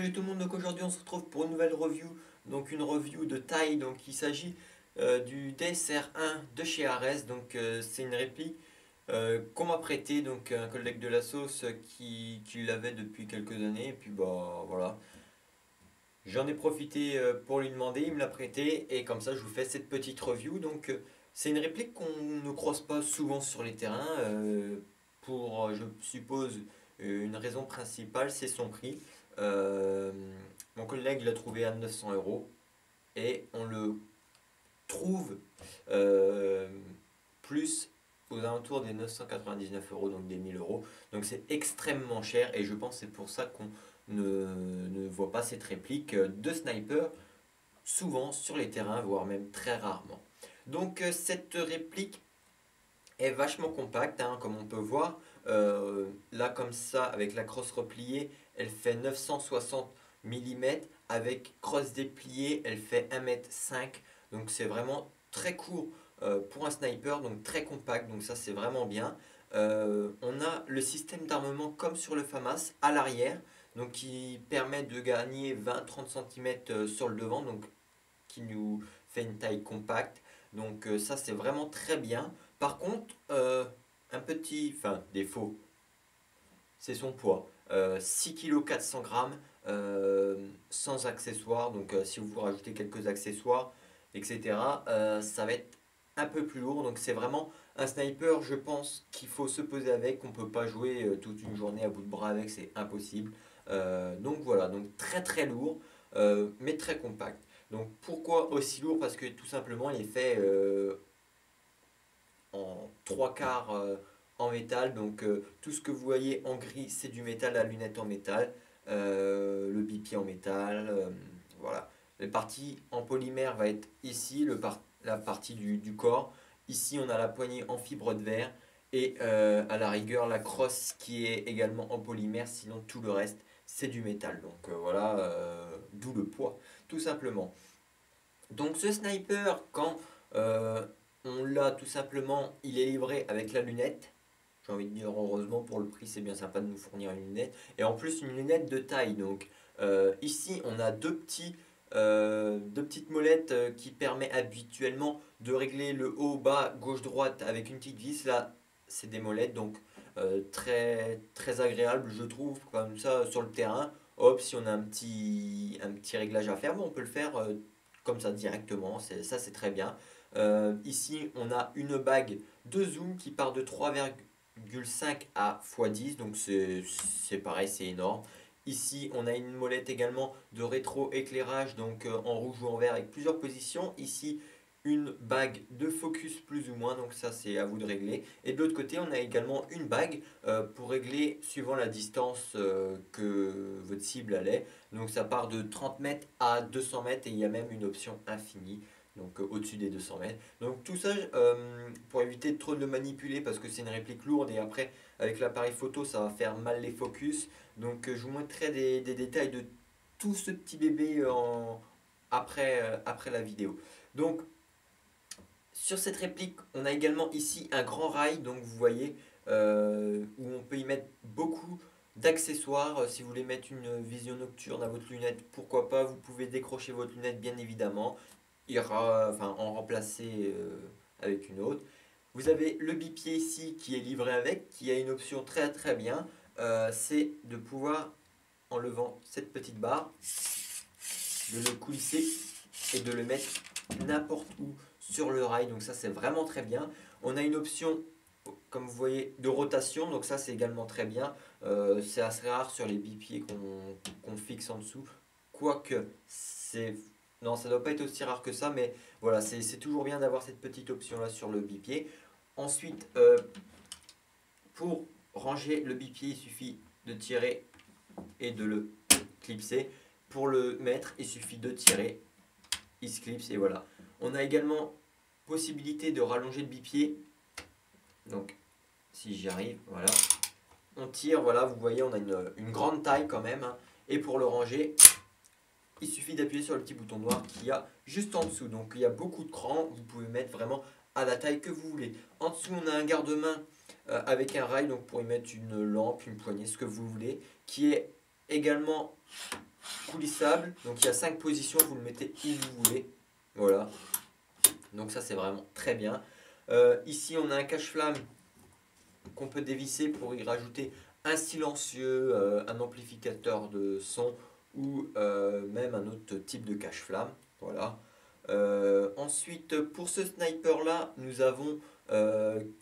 Salut tout le monde, donc aujourd'hui on se retrouve pour une nouvelle review, donc une review de taille, donc il s'agit du DSR1 de chez Ares, donc c'est une réplique qu'on m'a prêté, donc un collègue de la sauce qui l'avait depuis quelques années, et puis bah voilà, j'en ai profité pour lui demander, il me l'a prêté, et comme ça je vous fais cette petite review, donc c'est une réplique qu'on ne croise pas souvent sur les terrains, pour je suppose une raison principale c'est son prix. Euh, Mon collègue l'a trouvé à 900 euros et on le trouve euh, plus aux alentours des 999 euros, donc des 1000 euros. Donc c'est extrêmement cher et je pense que c'est pour ça qu'on ne voit pas cette réplique de sniper souvent sur les terrains, voire même très rarement. Donc cette réplique est vachement compacte, hein, comme on peut voir. Là, comme ça, avec la crosse repliée, elle fait 960 mm. Avec crosse dépliée, elle fait 1,5 m. Donc c'est vraiment très court pour un sniper, donc très compact. Donc ça, c'est vraiment bien. On a le système d'armement comme sur le FAMAS à l'arrière, donc qui permet de gagner 20-30 cm sur le devant, donc qui nous fait une taille compacte. Donc ça, c'est vraiment très bien. Par contre, un petit, enfin défaut, c'est son poids. 6 kg 400 grammes sans accessoires. Donc si vous rajoutez quelques accessoires, etc., ça va être un peu plus lourd. Donc c'est vraiment un sniper, je pense qu'il faut se poser avec. On ne peut pas jouer toute une journée à bout de bras avec, c'est impossible. Donc voilà, donc très très lourd, mais très compact. Donc pourquoi aussi lourd? Parce que tout simplement il est fait en trois quarts en métal. Donc tout ce que vous voyez en gris, c'est du métal, la lunette en métal, le bipied en métal. Voilà. La partie en polymère va être ici, la partie du corps. Ici, on a la poignée en fibre de verre. Et à la rigueur, la crosse qui est également en polymère. Sinon, tout le reste, c'est du métal. Donc voilà, d'où le poids, tout simplement. Donc ce sniper, quand euh, on l'a tout simplement, il est livré avec la lunette. J'ai envie de dire heureusement pour le prix, c'est bien sympa de nous fournir une lunette. Et en plus une lunette de taille. Donc ici on a deux petites molettes qui permettent habituellement de régler le haut, bas, gauche, droite avec une petite vis. Là c'est des molettes donc très, très agréable je trouve comme ça sur le terrain. Hop, si on a un petit réglage à faire, bon, on peut le faire comme ça directement, ça c'est très bien. Ici on a une bague de zoom qui part de 3,5 à x10, donc c'est pareil, c'est énorme. Ici on a une molette également de rétro-éclairage, donc en rouge ou en vert avec plusieurs positions. Ici une bague de focus plus ou moins, donc ça c'est à vous de régler. Et de l'autre côté on a également une bague pour régler suivant la distance que votre cible allait. Donc ça part de 30 mètres à 200 mètres et il y a même une option infinie, donc au-dessus des 200 mètres. Donc tout ça, pour éviter de trop de le manipuler parce que c'est une réplique lourde et après avec l'appareil photo ça va faire mal les focus. Donc je vous montrerai des détails de tout ce petit bébé après la vidéo. Donc sur cette réplique, on a également ici un grand rail, donc vous voyez, où on peut y mettre beaucoup d'accessoires. Si vous voulez mettre une vision nocturne à votre lunette, pourquoi pas, vous pouvez décrocher votre lunette bien évidemment, enfin, en remplacer avec une autre. Vous avez le bipied ici qui est livré avec, qui a une option très très bien, c'est de pouvoir, en levant cette petite barre, de le coulisser et de le mettre n'importe où sur le rail. Donc ça c'est vraiment très bien. On a une option comme vous voyez de rotation, donc ça c'est également très bien. C'est assez rare sur les bipieds qu'on fixe en dessous. Quoique c'est... Non, ça doit pas être aussi rare que ça, mais voilà, c'est toujours bien d'avoir cette petite option là sur le bipied. Ensuite, pour ranger le bipied, il suffit de tirer et de le clipser. Pour le mettre, il suffit de tirer, il se clipse et voilà. On a également possibilité de rallonger le bipied. Donc, si j'y arrive, voilà. On tire, voilà, vous voyez, on a une grande taille quand même, hein. Et pour le ranger, il suffit d'appuyer sur le petit bouton noir qu'il y a juste en dessous. Donc, il y a beaucoup de crans, vous pouvez mettre vraiment à la taille que vous voulez. En dessous, on a un garde-main avec un rail, donc pour y mettre une lampe, une poignée, ce que vous voulez, qui est également coulissable, donc il y a 5 positions, vous le mettez où vous voulez. Voilà, donc ça c'est vraiment très bien. Ici on a un cache-flamme qu'on peut dévisser pour y rajouter un silencieux, un amplificateur de son ou même un autre type de cache-flamme. Voilà. Ensuite, pour ce sniper là, nous avons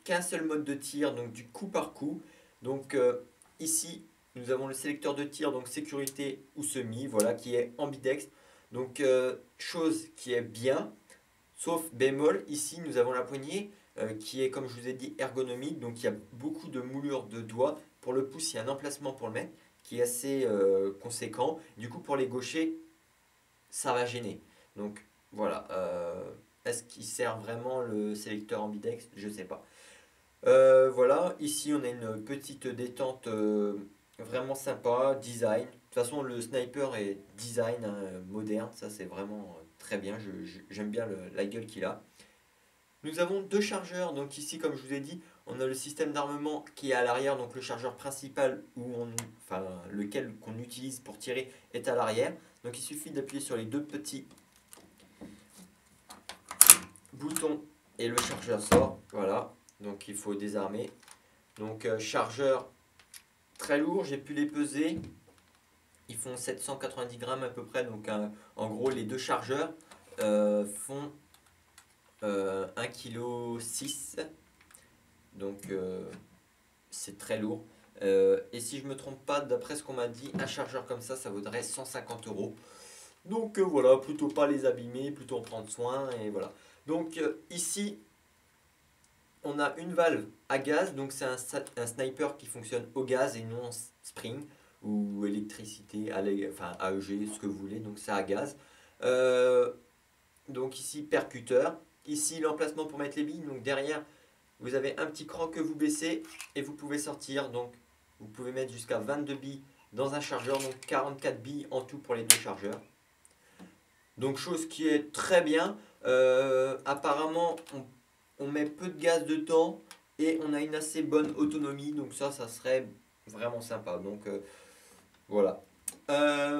qu'un seul mode de tir, donc du coup par coup. Donc ici, nous avons le sélecteur de tir, donc sécurité ou semi, voilà, qui est ambidextre. Donc chose qui est bien, sauf bémol, ici nous avons la poignée qui est, comme je vous ai dit, ergonomique. Donc il y a beaucoup de moulures de doigts. Pour le pouce, il y a un emplacement pour le mettre qui est assez conséquent. Du coup, pour les gauchers, ça va gêner. Donc voilà. Est-ce qu'il sert vraiment le sélecteur ambidextre? Je ne sais pas. Voilà, ici on a une petite détente vraiment sympa, design. De toute façon, le sniper est design hein, moderne, ça c'est vraiment très bien. J'aime bien la gueule qu'il a. Nous avons deux chargeurs, donc ici comme je vous ai dit, on a le système d'armement qui est à l'arrière, donc le chargeur principal enfin, lequel qu'on utilise pour tirer est à l'arrière. Donc il suffit d'appuyer sur les deux petits boutons et le chargeur sort. Voilà, donc il faut désarmer. Donc chargeur très lourd, j'ai pu les peser. Ils font 790 grammes à peu près, donc en gros les deux chargeurs font 1,6 kg. Donc c'est très lourd. Et si je me trompe pas, d'après ce qu'on m'a dit, un chargeur comme ça vaudrait 150 euros. Donc voilà, plutôt pas les abîmer, plutôt en prendre soin. Et voilà. Donc ici, on a une valve à gaz. Donc c'est un sniper qui fonctionne au gaz et non en spring ou électricité, enfin AEG, ce que vous voulez. Donc c'est à gaz. Donc ici, percuteur. Ici, l'emplacement pour mettre les billes. Donc derrière, vous avez un petit cran que vous baissez et vous pouvez sortir. Donc vous pouvez mettre jusqu'à 22 billes dans un chargeur. Donc 44 billes en tout pour les deux chargeurs. Donc chose qui est très bien. Apparemment, on met peu de gaz dedans et on a une assez bonne autonomie. Donc ça serait vraiment sympa. Donc voilà.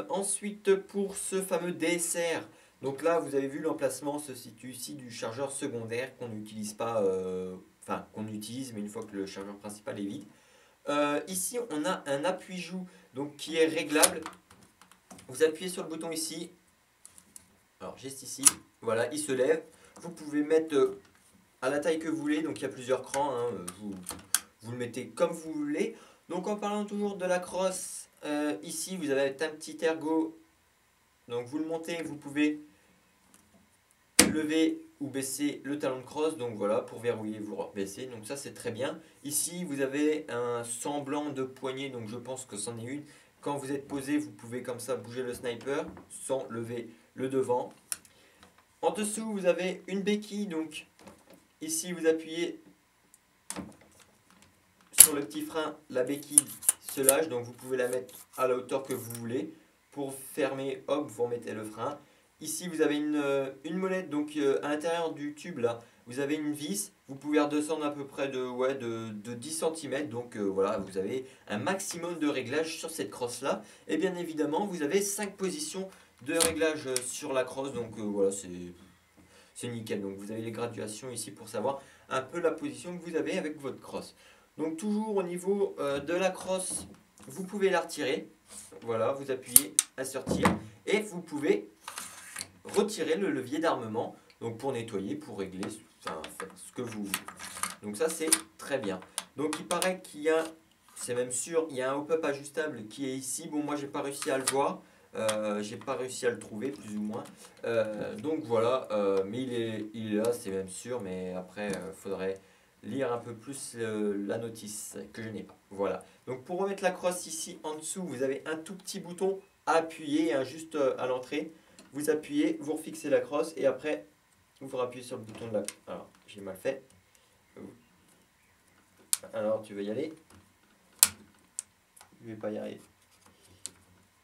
Ensuite, pour ce fameux DSR. Donc là, vous avez vu, l'emplacement se situe ici du chargeur secondaire qu'on n'utilise pas, enfin qu'on utilise, mais une fois que le chargeur principal est vide. Ici, on a un appui-joue donc qui est réglable. Vous appuyez sur le bouton ici. Alors, juste ici. Voilà, il se lève. Vous pouvez mettre à la taille que vous voulez. Donc, il y a plusieurs crans. Hein, vous le mettez comme vous voulez. Donc, en parlant toujours de la crosse, ici, vous avez un petit ergot. Donc, vous le montez. Vous pouvez lever ou baisser le talon de crosse, donc voilà, pour verrouiller vous baisser, donc ça c'est très bien. Ici vous avez un semblant de poignée, donc je pense que c'en est une. Quand vous êtes posé, vous pouvez comme ça bouger le sniper sans lever le devant. En dessous vous avez une béquille, donc ici vous appuyez sur le petit frein, la béquille se lâche, donc vous pouvez la mettre à la hauteur que vous voulez. Pour fermer, hop, vous remettez le frein. Ici, vous avez une molette, donc à l'intérieur du tube, là, vous avez une vis. Vous pouvez redescendre à peu près de 10 cm. Donc voilà, vous avez un maximum de réglage sur cette crosse-là. Et bien évidemment, vous avez 5 positions de réglage sur la crosse. Donc voilà, c'est nickel. Donc vous avez les graduations ici pour savoir un peu la position que vous avez avec votre crosse. Donc toujours au niveau de la crosse, vous pouvez la retirer. Voilà, vous appuyez à sortir. Et vous pouvez retirer le levier d'armement, donc pour nettoyer, pour régler, enfin, ce que vous voulez. Donc ça c'est très bien. Donc il paraît qu'il y a, c'est même sûr, il y a un hop-up ajustable qui est ici. Bon, moi j'ai pas réussi à le voir, j'ai pas réussi à le trouver plus ou moins. Donc voilà, mais il est là, c'est même sûr, mais après faudrait lire un peu plus la notice que je n'ai pas. Voilà. Donc pour remettre la crosse ici en dessous, vous avez un tout petit bouton à appuyer, hein, juste à l'entrée. Vous appuyez, vous refixez la crosse et après vous appuyez sur le bouton de la... Alors, j'ai mal fait. Alors, tu veux y aller? Je vais pas y arriver.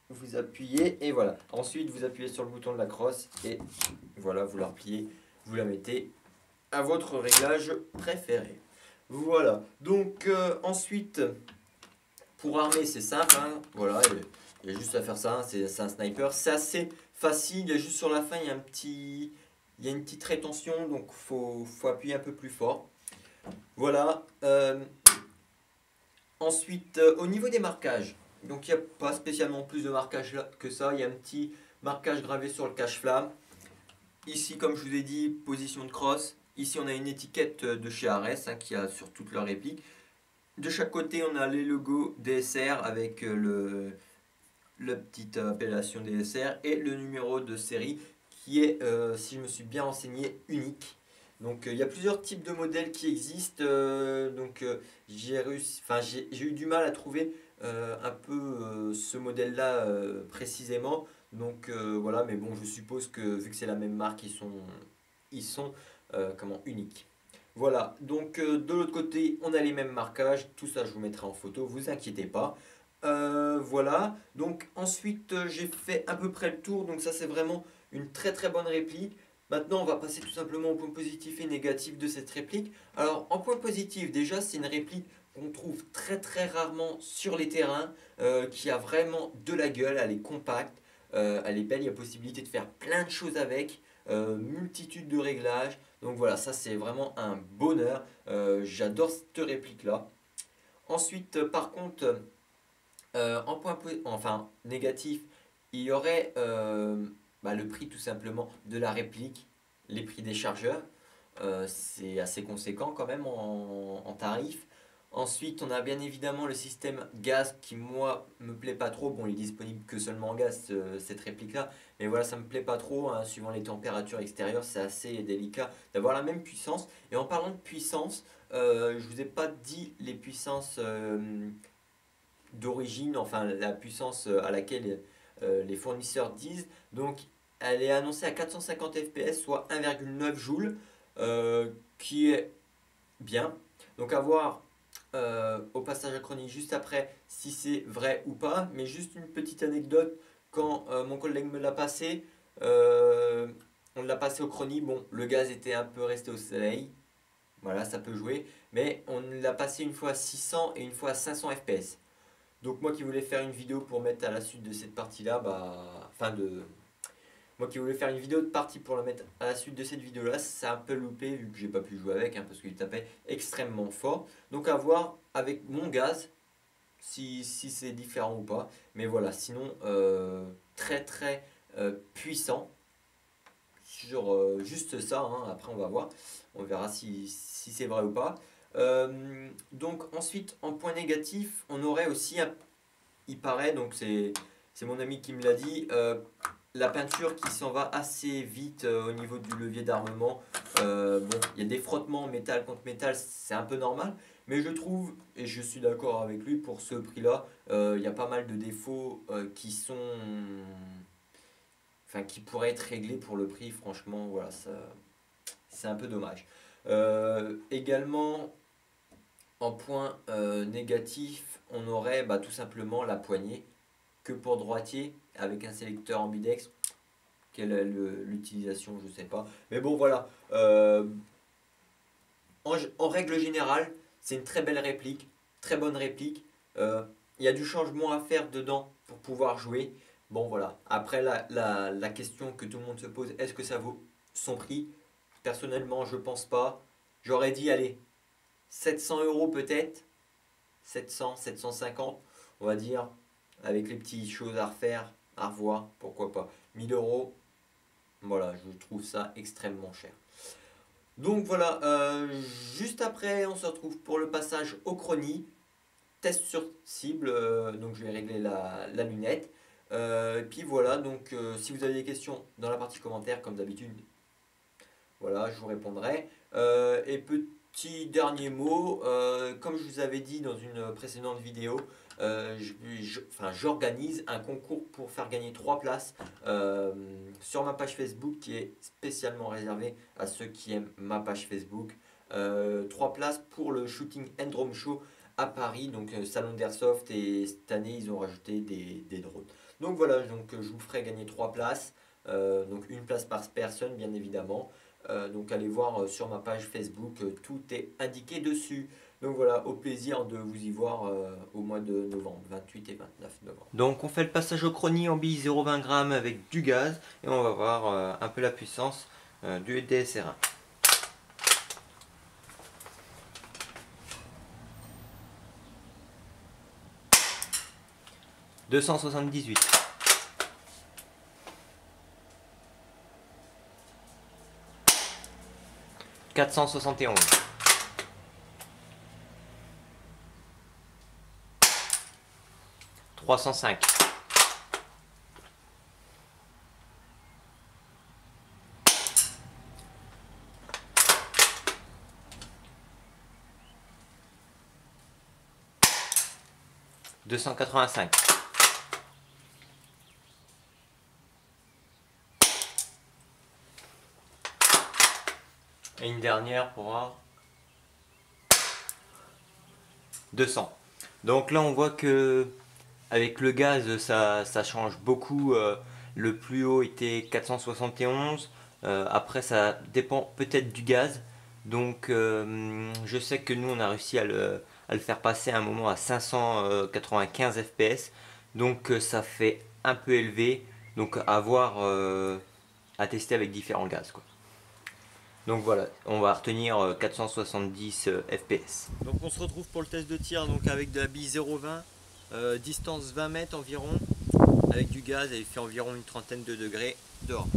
Vous appuyez et voilà. Ensuite, vous appuyez sur le bouton de la crosse et voilà, vous la repliez, vous la mettez à votre réglage préféré. Voilà. Donc, ensuite, pour armer, c'est simple. Hein, voilà, Il y a juste à faire ça, hein, c'est un sniper. C'est assez facile, il y a juste sur la fin, il y a une petite rétention, donc faut appuyer un peu plus fort. Voilà. Ensuite, au niveau des marquages, donc il n'y a pas spécialement plus de marquage que ça. Il y a un petit marquage gravé sur le cache-flamme. Ici, comme je vous ai dit, position de crosse. Ici, on a une étiquette de chez Ares hein, qui a sur toute leur réplique. De chaque côté, on a les logos DSR avec la petite appellation DSR et le numéro de série qui est, si je me suis bien renseigné, unique. Donc il y a plusieurs types de modèles qui existent. J'ai eu du mal à trouver un peu ce modèle-là précisément. Donc voilà, mais bon, je suppose que vu que c'est la même marque, ils sont comment, uniques. Voilà, donc de l'autre côté, on a les mêmes marquages. Tout ça, je vous mettrai en photo, vous inquiétez pas. Voilà, donc ensuite j'ai fait à peu près le tour, donc ça c'est vraiment une très très bonne réplique. Maintenant on va passer tout simplement aux points positifs et négatifs de cette réplique. Alors en point positif déjà c'est une réplique qu'on trouve très très rarement sur les terrains, qui a vraiment de la gueule, elle est compacte, elle est belle, il y a possibilité de faire plein de choses avec, multitude de réglages. Donc voilà, ça c'est vraiment un bonheur, j'adore cette réplique là. Ensuite par contre... en enfin, négatif, il y aurait le prix tout simplement de la réplique, les prix des chargeurs. C'est assez conséquent quand même en tarif. Ensuite, on a bien évidemment le système gaz qui, moi, me plaît pas trop. Bon, il est disponible que seulement en gaz, cette réplique-là. Mais voilà, ça me plaît pas trop, hein. Suivant les températures extérieures, c'est assez délicat d'avoir la même puissance. Et en parlant de puissance, je vous ai pas dit les puissances d'origine, enfin la puissance à laquelle les fournisseurs disent. Donc elle est annoncée à 450 fps, soit 1,9 joules, qui est bien. Donc à voir au passage à chronique juste après si c'est vrai ou pas. Mais juste une petite anecdote, quand mon collègue me l'a passé, euh, on l'a passé au chronique, bon le gaz était un peu resté au soleil, voilà ça peut jouer, mais on l'a passé une fois à 600 et une fois à 500 fps. Donc moi qui voulais faire une vidéo pour mettre à la suite de cette partie-là, moi qui voulais faire une vidéo de partie pour la mettre à la suite de cette vidéo-là, c'est un peu loupé vu que j'ai pas pu jouer avec hein, parce qu'il tapait extrêmement fort. Donc à voir avec mon gaz si c'est différent ou pas. Mais voilà, sinon très très puissant sur juste ça. Hein. Après on va voir, on verra si c'est vrai ou pas. Donc ensuite en point négatif, on aurait aussi il paraît, donc c'est mon ami qui me l'a dit, la peinture qui s'en va assez vite au niveau du levier d'armement. Bon, il y a des frottements métal contre métal, c'est un peu normal, mais je trouve, et je suis d'accord avec lui, pour ce prix-là, il y a pas mal de défauts qui pourraient être réglés pour le prix. Franchement, voilà, ça, c'est un peu dommage. Également, en point négatif, on aurait tout simplement la poignée que pour droitier avec un sélecteur ambidex. Quelle est l'utilisation, je sais pas. Mais bon, voilà. En règle générale, c'est une très belle réplique, très bonne réplique. Il y a du changement à faire dedans pour pouvoir jouer. Bon, voilà. Après, la question que tout le monde se pose, est-ce que ça vaut son prix? Personnellement, je pense pas. J'aurais dit, allez, 700 euros peut-être. 700, 750, on va dire, avec les petites choses à refaire, à revoir, pourquoi pas. 1000 euros, voilà, je trouve ça extrêmement cher. Donc voilà, juste après, on se retrouve pour le passage au chronie, test sur cible, donc je vais régler la lunette. Et puis voilà, donc si vous avez des questions dans la partie commentaires, comme d'habitude, voilà, je vous répondrai. Et petit dernier mot, comme je vous avais dit dans une précédente vidéo, j'organise un concours pour faire gagner 3 places sur ma page Facebook qui est spécialement réservée à ceux qui aiment ma page Facebook. 3 places pour le Shooting and Drone Show à Paris, donc salon d'airsoft, et cette année ils ont rajouté des drones. Donc voilà, donc je vous ferai gagner 3 places, donc une place par personne bien évidemment. Donc allez voir sur ma page Facebook, tout est indiqué dessus. Donc voilà, au plaisir de vous y voir au mois de novembre, 28 et 29 novembre. Donc on fait le passage au chrony en bille 0,20 g avec du gaz et on va voir un peu la puissance du DSR1. 278. 471. 305. 285. 'Et une dernière pour voir. 200. Donc là on voit que avec le gaz ça change beaucoup. Le plus haut était 471. Après ça dépend peut-être du gaz. Donc je sais que nous on a réussi à le faire passer à un moment à 595 fps. Donc ça fait un peu élevé. Donc à voir, à tester avec différents gaz quoi. Donc voilà, on va retenir 470 fps. Donc on se retrouve pour le test de tir donc avec de la bille 0,20, distance 20 mètres environ, avec du gaz, et il fait environ une trentaine de degrés dehors.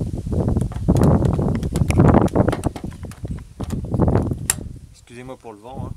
Excusez-moi pour le vent, hein.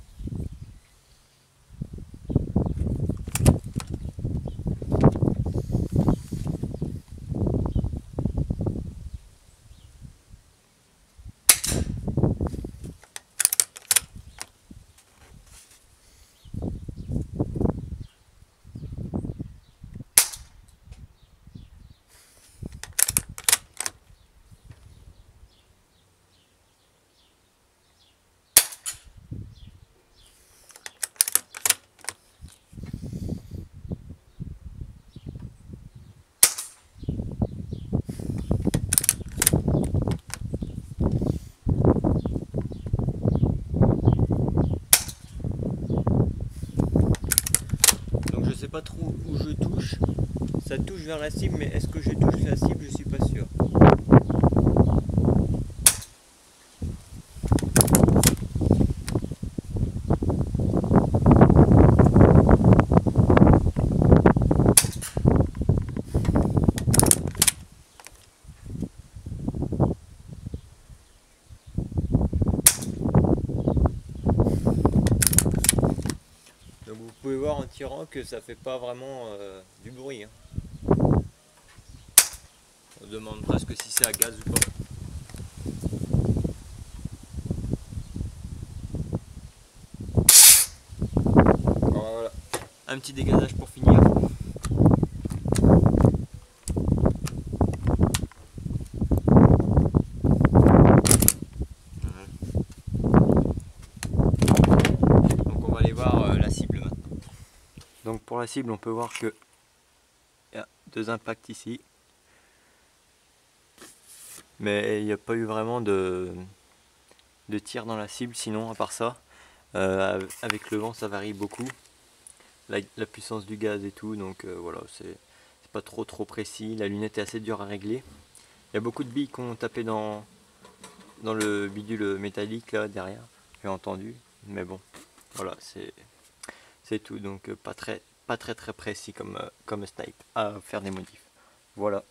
Donc je sais pas trop où je touche. Ça touche vers la cible, mais est-ce que je touche la cible? Je suis pas sûr. Donc vous pouvez voir en tirant que ça fait pas vraiment du bruit, hein. On demande presque si c'est à gaz ou pas. Voilà. Un petit dégazage pour finir. Donc on va aller voir la cible maintenant. Donc pour la cible on peut voir que il y a deux impacts ici. Mais il n'y a pas eu vraiment de tir dans la cible sinon à part ça. Avec le vent ça varie beaucoup. La puissance du gaz et tout, donc voilà, c'est pas trop précis. La lunette est assez dure à régler. Il y a beaucoup de billes qui ont tapé dans le bidule métallique là derrière, j'ai entendu, mais bon, voilà, c'est tout. Donc pas très précis comme snipe à faire des modifs. Voilà.